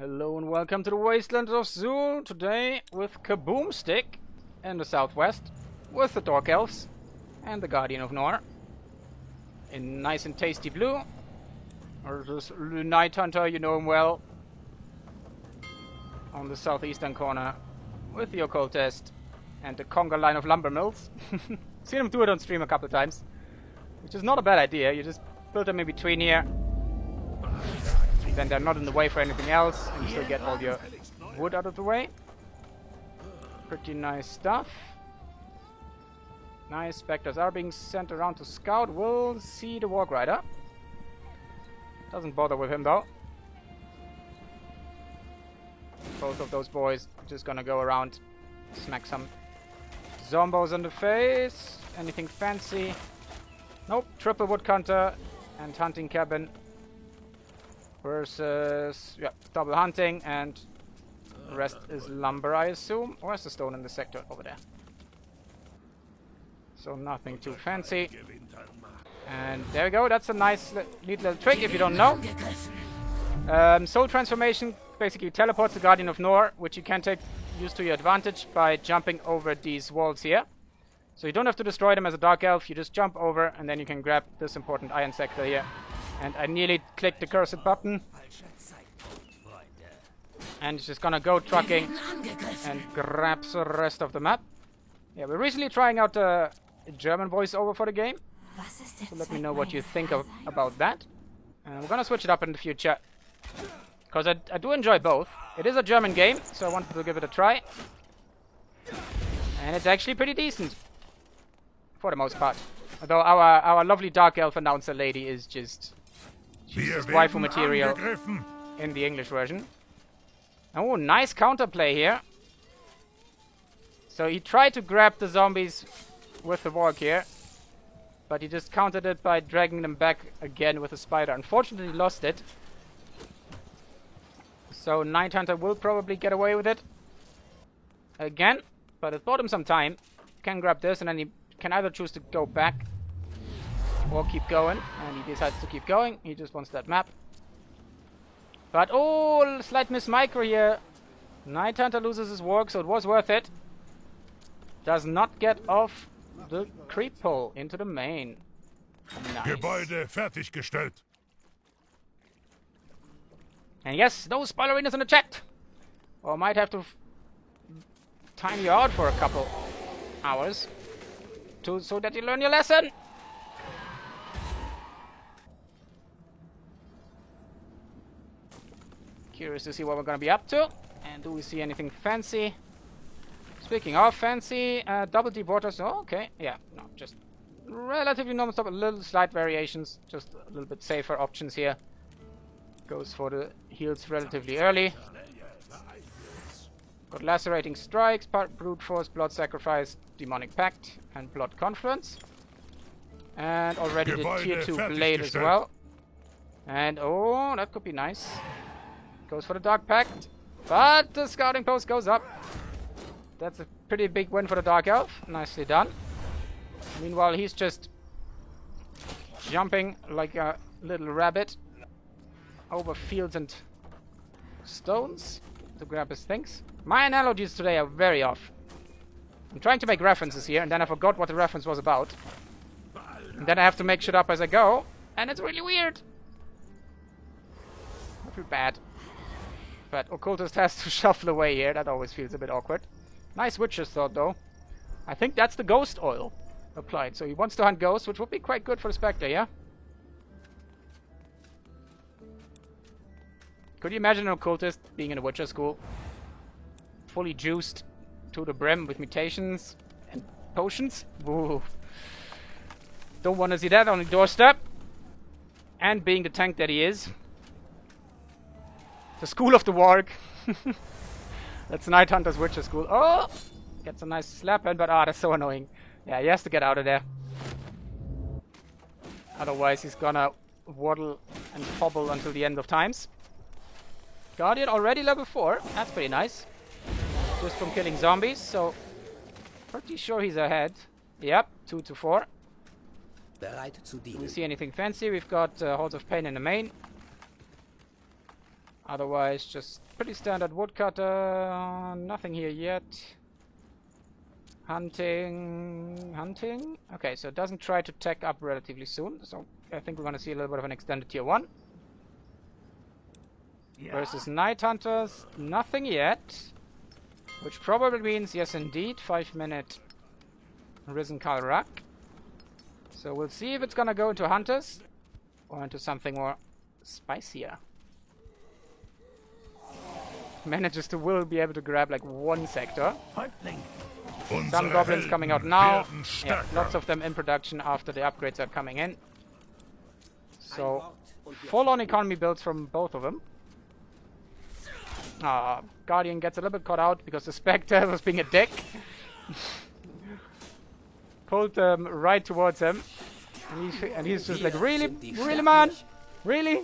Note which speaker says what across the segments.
Speaker 1: Hello and welcome to the Wastelands of Zool. Today with Kaboomstick in the southwest, with the Dark Elves and the Guardian of Nor in nice and tasty blue. Or this Night Hunter, you know him well, on the southeastern corner with the Occultist and the conga line of lumber mills. Seen him do it on stream a couple of times, which is not a bad idea. You just build them in between here. Then they're not in the way for anything else, and you still get all your wood out of the way. Pretty nice stuff. Nice. Spectres are being sent around to scout. We'll see the Warg Rider. Doesn't bother with him though. Both of those boys just gonna go around, smack some zombos in the face. Anything fancy? Nope. Triple woodcutter and hunting cabin. Versus, yeah, double hunting, and the rest is lumber, I assume. Where's the stone in the sector? Over there. So nothing too fancy. And there we go. That's a nice neat little trick if you don't know. Soul transformation basically teleports the Guardian of Nor, which you can use to your advantage by jumping over these walls here. So you don't have to destroy them as a Dark Elf. You just jump over, and then you can grab this important iron sector here. And I nearly clicked the cursed button. And it's just gonna go trucking and grabs the rest of the map. Yeah, we're recently trying out a German voiceover for the game. So let me know what you think about that. And we're gonna switch it up in the future, because I do enjoy both. It is a German game, so I wanted to give it a try. And it's actually pretty decent, for the most part. Although our lovely Dark Elf announcer lady is just... she's just waifu material in the English version. Oh, nice counterplay here. So he tried to grab the zombies with the Warg here, but he just countered it by dragging them back again with a spider. Unfortunately, lost it. So Night Hunter will probably get away with it again, but it bought him some time. Can grab this, and then he can either choose to go back or keep going, and he decides to keep going. He just wants that map. But oh, slight miss micro here. Night Hunter loses his Warg, so it was worth it. Does not get off the creep pole into the main. Nice.
Speaker 2: Gebäude fertiggestellt.
Speaker 1: And yes, no spoilerinas in the chat. Or might have to time you out for a couple hours so that you learn your lesson. Curious to see what we're going to be up to. And do we see anything fancy? Speaking of fancy, double deep waters. Oh, okay. Yeah, no, just relatively normal stuff. A little slight variations. Just a little bit safer options here. Goes for the heals relatively early. Got lacerating strikes, brute force, blood sacrifice, demonic pact, and blood confluence. And already the tier 2 blade as well. And oh, that could be nice. Goes for the Dark Pact, but the scouting post goes up. That's a pretty big win for the Dark Elf. Nicely done. Meanwhile, he's just jumping like a little rabbit over fields and stones to grab his things. My analogies today are very off. I'm trying to make references here, and then I forgot what the reference was about. And then I have to make shit up as I go, and it's really weird. I feel bad. But Occultist has to shuffle away here. That always feels a bit awkward. Nice Witcher's Thought, though. I think that's the ghost oil applied. So he wants to hunt ghosts, which would be quite good for the Spectre, yeah? Could you imagine an Occultist being in a Witcher school? Fully juiced to the brim with mutations and potions? Ooh. Don't want to see that on the doorstep. And being the tank that he is. The School of the Warg. That's Night Hunter's Witcher School. Oh! Gets a nice slap in, but that's so annoying. Yeah, he has to get out of there. Otherwise, he's gonna waddle and hobble until the end of times. Guardian already level 4. That's pretty nice. Just from killing zombies, so pretty sure he's ahead. Yep, 2 to 4. Do we see anything fancy? We've got Halls of Pain in the main. Otherwise, just pretty standard woodcutter. Nothing here yet. Hunting. Okay, so it doesn't try to tech up relatively soon. So I think we're going to see a little bit of an extended tier 1. Yeah. Versus Night Hunters. Nothing yet. Which probably means, yes indeed, 5-minute Risen Kalrak. So we'll see if it's going to go into Hunters. Or into something more spicier. Manages to will be able to grab like 1 sector. Some goblins coming out now. Yeah, lots of them in production after the upgrades are coming in. So, full-on economy builds from both of them. Guardian gets a little bit caught out because the Spectre was being a dick. Pulled them right towards him. And he's just like, really? Really, man? Really?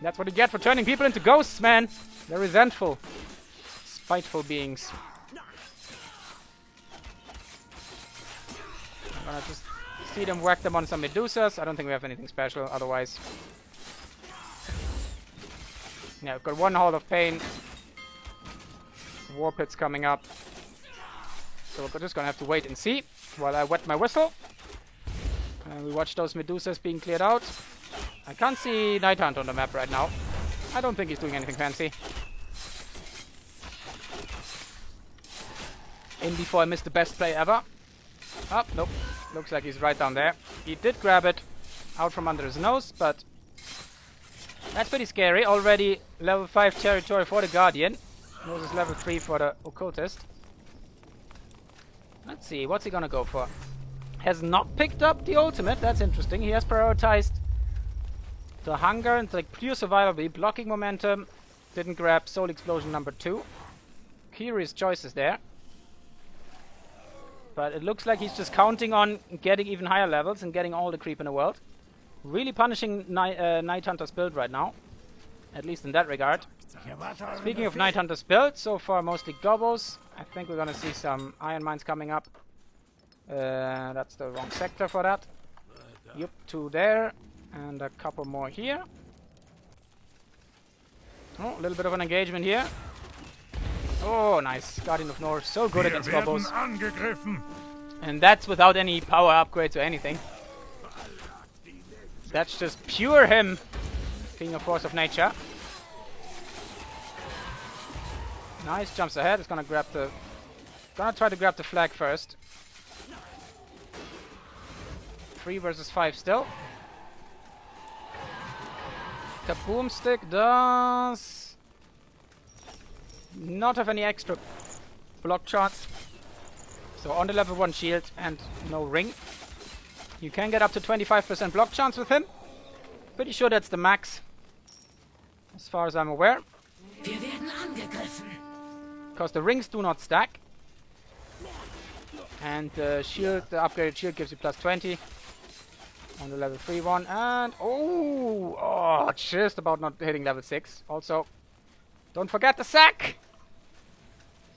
Speaker 1: That's what you get for turning people into ghosts, man. They're resentful. Spiteful beings. I'm gonna just see them whack them on some Medusas. I don't think we have anything special otherwise. Yeah, we've got 1 Hall of Pain. War Pits coming up. So we're just gonna have to wait and see while I wet my whistle. And we watch those Medusas being cleared out. I can't see Night Hunt on the map right now. I don't think he's doing anything fancy. In before I missed the best play ever. Oh, nope. Looks like he's right down there. He did grab it out from under his nose, but that's pretty scary. Already level 5 territory for the Guardian. Versus level 3 for the Occultist. Let's see, what's he gonna go for? Has not picked up the ultimate, that's interesting. He has prioritized the hunger and like pure survival, blocking momentum. Didn't grab Soul Explosion number 2. Curious choices there. But it looks like he's just counting on getting even higher levels and getting all the creep in the world. Really punishing Night Hunter's build right now. At least in that regard. Speaking of Night Hunter's build, so far mostly gobos. I think we're gonna see some Iron Mines coming up. That's the wrong sector for that. Yep, 2 there. And a couple more here. Oh, a little bit of an engagement here. Oh, nice. Guardian of North, so good against gobos. And that's without any power upgrades or anything. That's just pure him being a force of nature. Nice, jumps ahead. It's gonna grab the... Gonna try to grab the flag first. 3 versus 5 still. Kaboom Stick does not have any extra block charts. So on the level 1 shield and no ring. You can get up to 25% block chance with him. Pretty sure that's the max. As far as I'm aware. Because the rings do not stack. And the shield, the upgraded shield gives you plus 20. On the level 3 one. And oh, just about not hitting level 6. Also, don't forget the sack.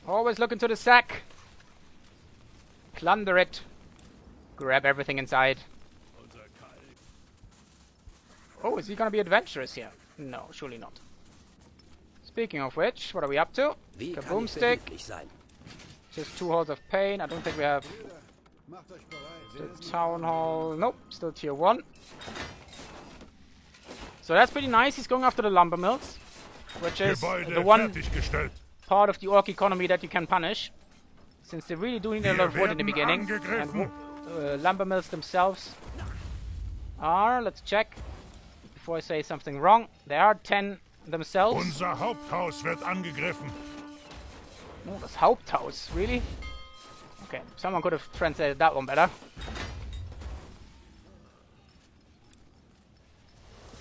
Speaker 1: Always look into the sack. Plunder it. Grab everything inside. Oh, is he gonna be adventurous here? No, surely not. Speaking of which, what are we up to? Kaboom Stick. Just 2 Halls of Pain. I don't think we have the Town Hall. Nope, still tier 1. So that's pretty nice. He's going after the lumber mills, which is the one part of the orc economy that you can punish. Since they really do need a lot of wood in the beginning. And lumber mills themselves are, let's check before I say something wrong. There are 10 themselves.
Speaker 2: Unser Haupthaus wird angegriffen.
Speaker 1: Oh, das Haupthaus, really? Okay, someone could have translated that one better.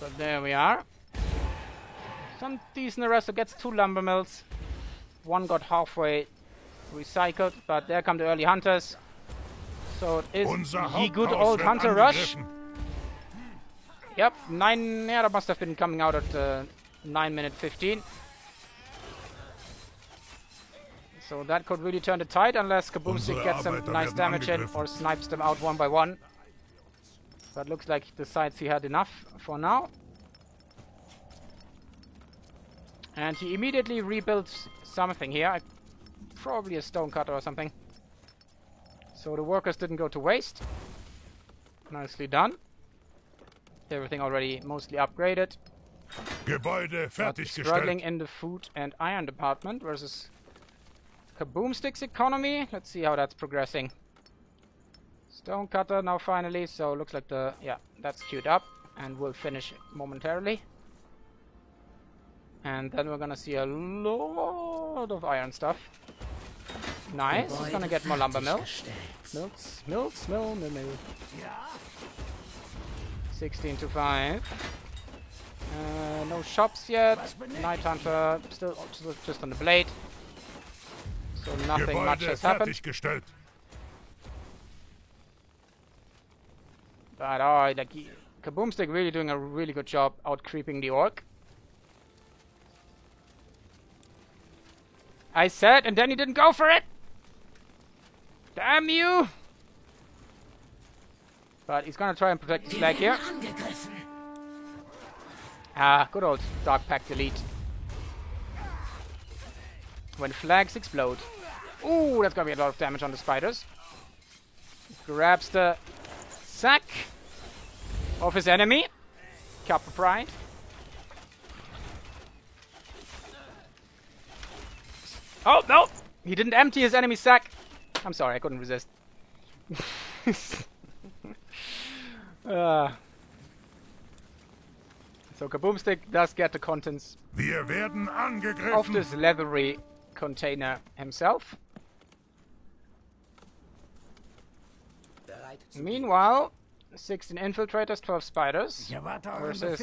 Speaker 1: So there we are. Some decent arrestor gets 2 lumber mills. 1 got halfway recycled, but there come the early hunters. So it is the good old hunter rush. Yep, 9, yeah, that must have been coming out at 9 minute 15. So that could really turn the tide unless Kaboom Stick gets some nice damage in or snipes them out 1 by 1. But looks like decides he had enough for now. And he immediately rebuilt something here. Probably a stone cutter or something. So the workers didn't go to waste. Nicely done. Everything already mostly upgraded.
Speaker 2: Gebäude
Speaker 1: But
Speaker 2: fertiggestellt.
Speaker 1: struggling in the food and iron department versus Kaboomstick's economy. Let's see how that's progressing. Stone cutter now finally. So looks like the... yeah, that's queued up. And we'll finish momentarily. And then we're gonna see a lot of iron stuff. Nice. He's gonna get more lumber mill. Mill. 16 to 5. No shops yet. Night Hunter still just on the blade. So nothing much
Speaker 2: Gebäude
Speaker 1: has happened.
Speaker 2: fertiggestellt.
Speaker 1: But oh, like Kaboomstick really doing a really good job out creeping the orc. I said, and then he didn't go for it. Damn you! But he's gonna try and protect his flag here. Ah, good old Dark Pact Elite. When flags explode. Ooh, that's gonna be a lot of damage on the spiders. Grabs the sack of his enemy. Cup of Pride. Oh, no! He didn't empty his enemy's sack. I'm sorry, I couldn't resist. So Kaboomstick does get the contents
Speaker 2: Wir werden
Speaker 1: of
Speaker 2: angegriffen.
Speaker 1: this leathery container himself. Meanwhile, 16 infiltrators, 12 spiders versus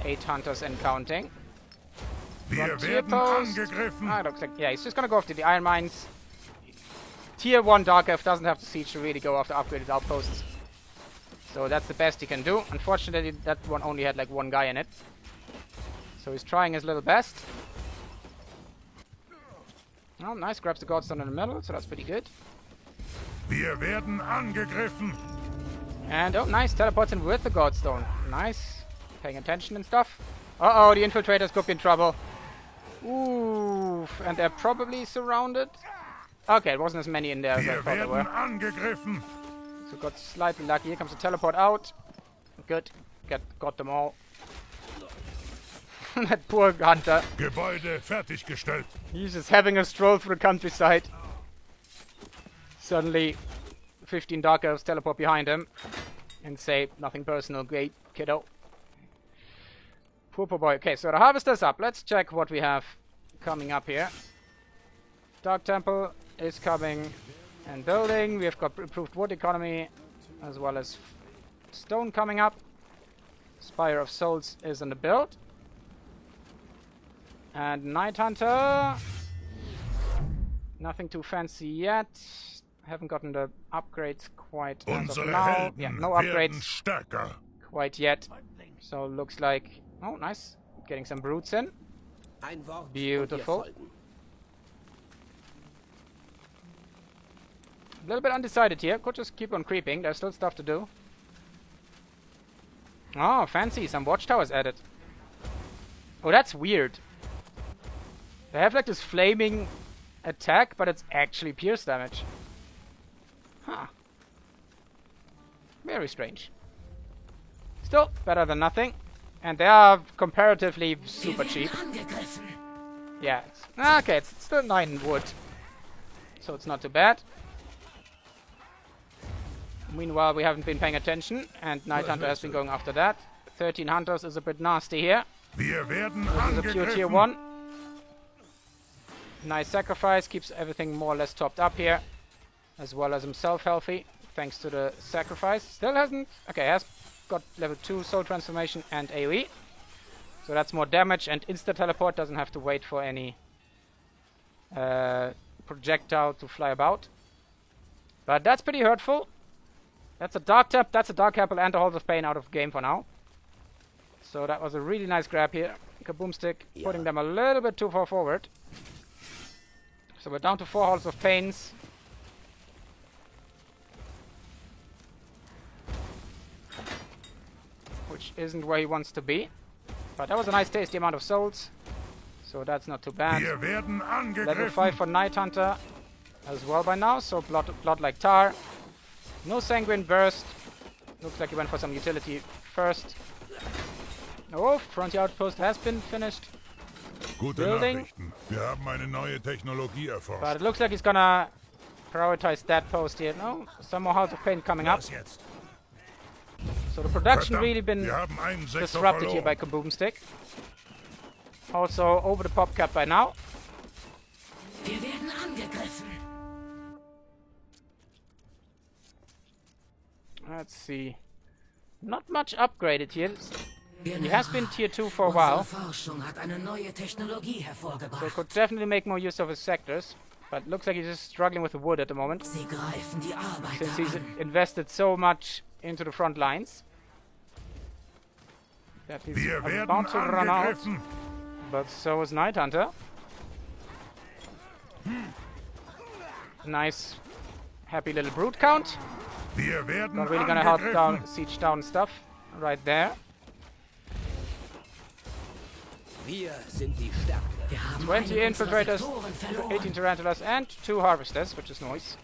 Speaker 1: 8 hunters and counting.
Speaker 2: Wir
Speaker 1: Frontier
Speaker 2: werden
Speaker 1: post.
Speaker 2: angegriffen.
Speaker 1: Ah, looks like, yeah, he's just gonna go after the iron mines. Tier 1 Dark Elf doesn't have the siege to really go after upgraded outposts. So that's the best he can do. Unfortunately, that one only had like one guy in it. So he's trying his little best. Oh, nice. Grabs the Godstone in the middle, so that's pretty good.
Speaker 2: Wir werden angegriffen.
Speaker 1: And, oh, nice. Teleports in with the Godstone. Nice. Paying attention and stuff. Uh-oh, the infiltrators could be in trouble. Ooh, and they're probably surrounded. Okay, it wasn't as many in there as I
Speaker 2: Wir
Speaker 1: thought there
Speaker 2: werden
Speaker 1: were.
Speaker 2: angegriffen.
Speaker 1: So got slightly lucky. Here comes the teleport out. Good. Got them all. That poor hunter.
Speaker 2: Gebäude fertiggestellt.
Speaker 1: He's just having a stroll through the countryside. Suddenly, 15 Dark Elves teleport behind him and say, nothing personal, great kiddo. Poor boy. Okay, so the harvester's up. Let's check what we have coming up here. Dark Temple is coming and building. We have got improved wood economy as well as stone coming up. Spire of Souls is in the build. And Night Hunter. Nothing too fancy yet. Haven't gotten the upgrades quite as of
Speaker 2: Unsere
Speaker 1: now.
Speaker 2: Helden
Speaker 1: Yeah, no
Speaker 2: werden
Speaker 1: upgrades
Speaker 2: stärker.
Speaker 1: quite yet. So looks like... oh, nice. Getting some brutes in. Beautiful. A little bit undecided here. Could just keep on creeping. There's still stuff to do. Oh, fancy. Some watchtowers added. Oh, that's weird. They have like this flaming attack, but it's actually pierce damage. Huh. Very strange. Still, better than nothing. And they are comparatively super cheap. Yeah. Okay, it's still 9 wood. So it's not too bad. Meanwhile, we haven't been paying attention, and Night Hunter has been going after that. 13 hunters is a bit nasty here.
Speaker 2: Wir werden
Speaker 1: This is a pure tier
Speaker 2: angegriffen.
Speaker 1: 1. Nice sacrifice, keeps everything more or less topped up here. As well as himself healthy, thanks to the sacrifice. Still hasn't... okay, has got level 2 soul transformation and AoE. So that's more damage, and insta-teleport doesn't have to wait for any projectile to fly about. But that's pretty hurtful. That's a Dark Tap, that's a Dark Apple and a Halls of Pain out of game for now. So that was a really nice grab here. Kaboomstick putting them a little bit too far forward. So we're down to 4 Halls of Pains. Which isn't where he wants to be. But that was a nice tasty amount of souls. So that's not too bad.
Speaker 2: Wir werden
Speaker 1: Level 5
Speaker 2: angegriffen.
Speaker 1: for Night Hunter as well by now, so blood like tar. No Sanguine Burst. Looks like he went for some utility first. Oh, Frontier Outpost has been finished.
Speaker 2: Gute
Speaker 1: Building.
Speaker 2: Nachrichten. Wir haben eine neue Technologie erforscht.
Speaker 1: But it looks like he's gonna prioritize that post here. No, some more House of Pain coming up.
Speaker 2: Was jetzt?
Speaker 1: So the production
Speaker 2: Verdammt,
Speaker 1: really been
Speaker 2: wir haben einen Sektor
Speaker 1: disrupted here by
Speaker 2: verloren.
Speaker 1: Kaboom Stick. Also over the pop cap by now.
Speaker 3: Wir werden angegriffen.
Speaker 1: Let's see. Not much upgraded here. He
Speaker 3: General,
Speaker 1: has been tier 2 for a
Speaker 3: unsere
Speaker 1: while.
Speaker 3: Forschung hat eine neue Technologie
Speaker 1: So
Speaker 3: hervorgebracht.
Speaker 1: could definitely make more use of his sectors. But looks like he's just struggling with the wood at the moment.
Speaker 3: Sie greifen die Arbeiter
Speaker 1: Since he's
Speaker 3: an.
Speaker 1: invested so much into the front lines. That he's
Speaker 2: Wir werden
Speaker 1: about to run out.
Speaker 2: angegriffen.
Speaker 1: But so is Night Hunter. Nice, happy little brute count.
Speaker 2: Wir werden
Speaker 1: Not really gonna help down
Speaker 2: angegriffen.
Speaker 1: siege down stuff right there.
Speaker 4: Wir sind die Stärke.
Speaker 3: Wir haben
Speaker 1: 20
Speaker 3: einen unserer
Speaker 1: infiltrators,
Speaker 3: Sektoren verloren.
Speaker 1: 18 tarantulas, and 2 harvesters, which is nice.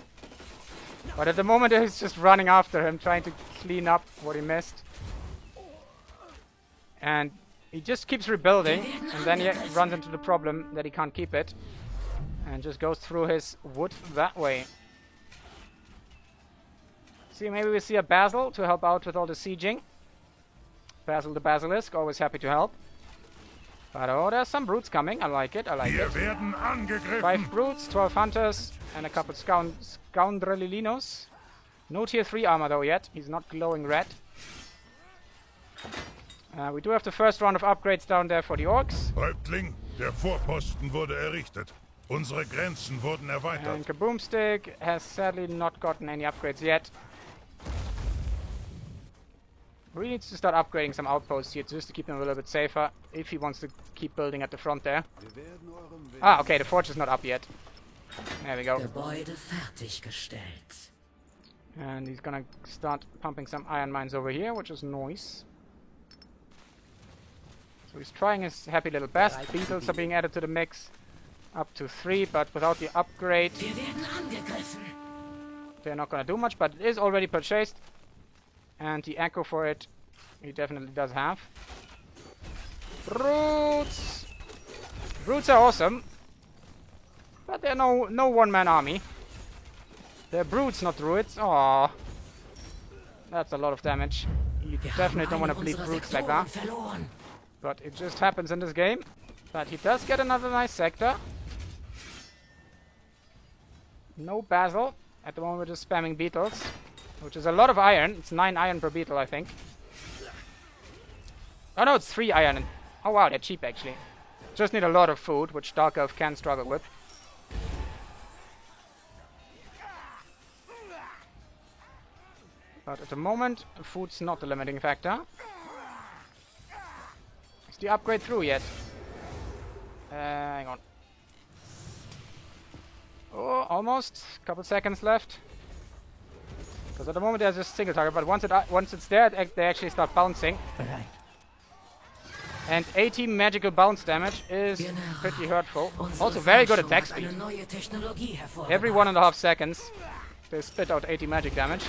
Speaker 1: But at the moment, he's just running after him, trying to clean up what he missed. And he just keeps rebuilding, and then he runs into the problem that he can't keep it, and just goes through his wood that way. See, maybe we see a Basil to help out with all the sieging. Basil the Basilisk, always happy to help. But oh, there's some brutes coming. I like it. I like
Speaker 2: Wir
Speaker 1: it.
Speaker 2: werden
Speaker 1: 5
Speaker 2: angegriffen.
Speaker 1: brutes, 12 hunters, and a couple scoundrelinos. No tier 3 armor though yet. He's not glowing red. We do have the first round of upgrades down there for the orcs.
Speaker 2: Häuptling, der Vorposten wurde errichtet. Unsere Grenzen wurden erweitert.
Speaker 1: And Kaboomstick has sadly not gotten any upgrades yet. Really needs to start upgrading some outposts here just to keep them a little bit safer if he wants to keep building at the front there. Ah, okay, the forge is not up yet. There we go.
Speaker 3: Gebäude fertiggestellt.
Speaker 1: And he's gonna start pumping some iron mines over here, which is nice. So he's trying his happy little best. Beetles are being added to the mix. Up to 3, but without the upgrade,
Speaker 3: Wir werden angegriffen.
Speaker 1: they're not gonna do much, but it is already purchased. And the echo for it, he definitely does have. Brutes! Brutes are awesome. But they're no one-man army. They're brutes, not druids. Aww. That's a lot of damage. You
Speaker 3: Wir
Speaker 1: definitely
Speaker 3: haben
Speaker 1: don't want
Speaker 3: einen
Speaker 1: to bleed
Speaker 3: unserer
Speaker 1: brutes like
Speaker 3: Sektoren
Speaker 1: that.
Speaker 3: verloren.
Speaker 1: But it just happens in this game. But he does get another nice sector. No Basil. At the moment we're just spamming beetles. Which is a lot of iron. It's 9 iron per beetle, I think. Oh no, it's 3 iron. Oh wow, they're cheap actually. Just need a lot of food, which Dark Elf can struggle with. But at the moment, food's not the limiting factor. Is the upgrade through yet? Hang on. Oh, almost. Couple seconds left. Because at the moment there's just single target, but once it's there, they actually start bouncing.
Speaker 3: Bereit.
Speaker 1: And 18 magical bounce damage is
Speaker 3: Genau.
Speaker 1: pretty hurtful.
Speaker 3: Unsere
Speaker 1: Also very good
Speaker 3: Forschung
Speaker 1: attack
Speaker 3: hat eine
Speaker 1: speed.
Speaker 3: neue Technologie hervorgebracht.
Speaker 1: Every 1.5 seconds, they spit out 80 magic damage.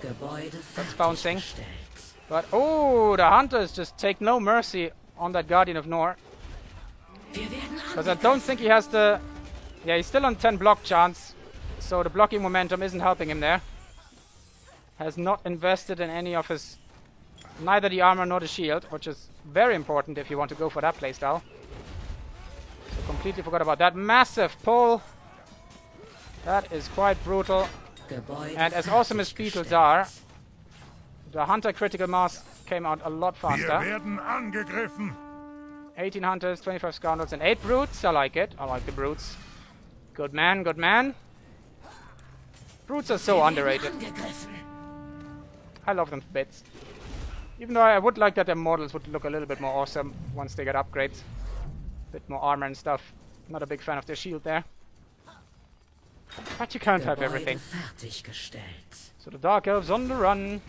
Speaker 3: Gebäude
Speaker 1: That's bouncing.
Speaker 3: fertiggestellt.
Speaker 1: But oh, the hunters just take no mercy on that Guardian of Nor.
Speaker 3: Wir werden
Speaker 1: Because I don't think he has the... Yeah, he's still on 10 block chance. So the blocking momentum isn't helping him there. Has not invested in any of his... Neither the armor nor the shield, which is very important if you want to go for that playstyle. So completely forgot about that. Massive pull. That is quite brutal.
Speaker 3: Gebäude
Speaker 1: And as awesome as beetles are, the hunter critical mass came out a lot
Speaker 2: Wir
Speaker 1: faster.
Speaker 2: werden angegriffen.
Speaker 1: 18 hunters, 25 scoundrels, and 8 brutes. I like it. I like the brutes. Good man, good man. Brutes are so underrated.
Speaker 3: angegriffen.
Speaker 1: I love them to bits. Even though I would like that their models would look a little bit more awesome once they get upgrades. Bit more armor and stuff. Not a big fan of their shield there. But you can't have
Speaker 3: Gebäude
Speaker 1: everything.
Speaker 3: fertiggestellt.
Speaker 1: So the Dark Elves on the run.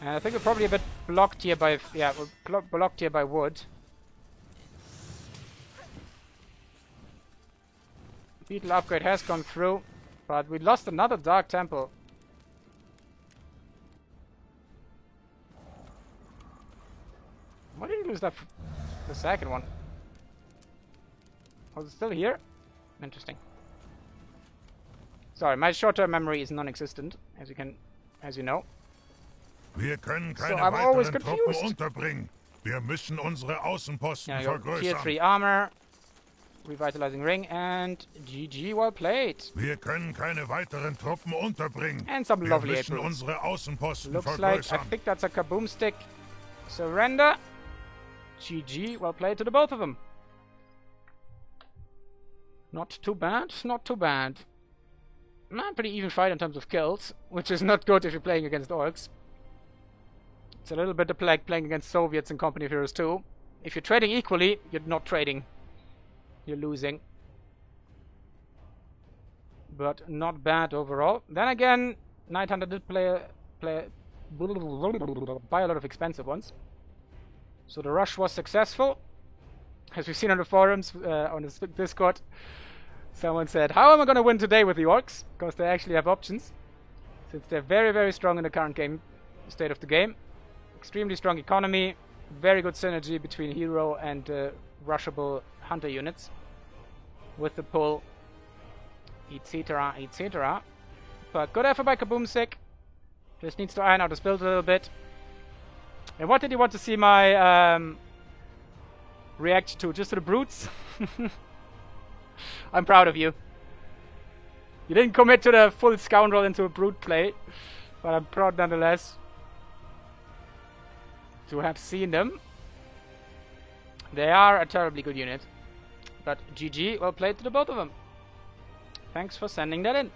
Speaker 1: And I think we're probably a bit blocked here by... Yeah, we're blocked here by wood. Beetle upgrade has gone through, but we lost another Dark Temple. Why did he lose that? The second one. Was it still here? Interesting. Sorry, my short-term memory is non-existent, as you know.
Speaker 2: Wir können keine
Speaker 1: I'm always
Speaker 2: weiteren Truppen
Speaker 1: confused.
Speaker 2: unterbringen. Wir müssen unsere Außenposten
Speaker 1: Yeah, Tier
Speaker 2: vergrößern.
Speaker 1: 3 armor, revitalizing ring, and GG, well played.
Speaker 2: Wir können keine weiteren Truppen unterbringen.
Speaker 1: And some
Speaker 2: Wir
Speaker 1: lovely
Speaker 2: müssen
Speaker 1: Aprils.
Speaker 2: unsere Außenposten
Speaker 1: Looks like,
Speaker 2: vergrößern.
Speaker 1: I think that's a kaboom stick. Surrender. GG, well played to the both of them. Not too bad, not too bad. Not pretty even fight in terms of kills, which is not good if you're playing against orcs. It's a little bit like playing against Soviets in Company of Heroes 2. If you're trading equally, you're not trading. You're losing. But not bad overall. Then again, Night Hunter did buy a lot of expensive ones. So the rush was successful. As we've seen on the forums, on the Discord, someone said, how am I going to win today with the orcs? Because they actually have options. Since they're very, very strong in the current game state of the game. Extremely strong economy. Very good synergy between hero and rushable hunter units. With the pull, etc, etc. But good effort by Kaboomstick. Just needs to iron out his build a little bit. And what did you want to see my reaction to? Just to the brutes? I'm proud of you. You didn't commit to the full scoundrel into a brute play, but I'm proud nonetheless to have seen them. They are a terribly good unit, but GG, well played to the both of them. Thanks for sending that in.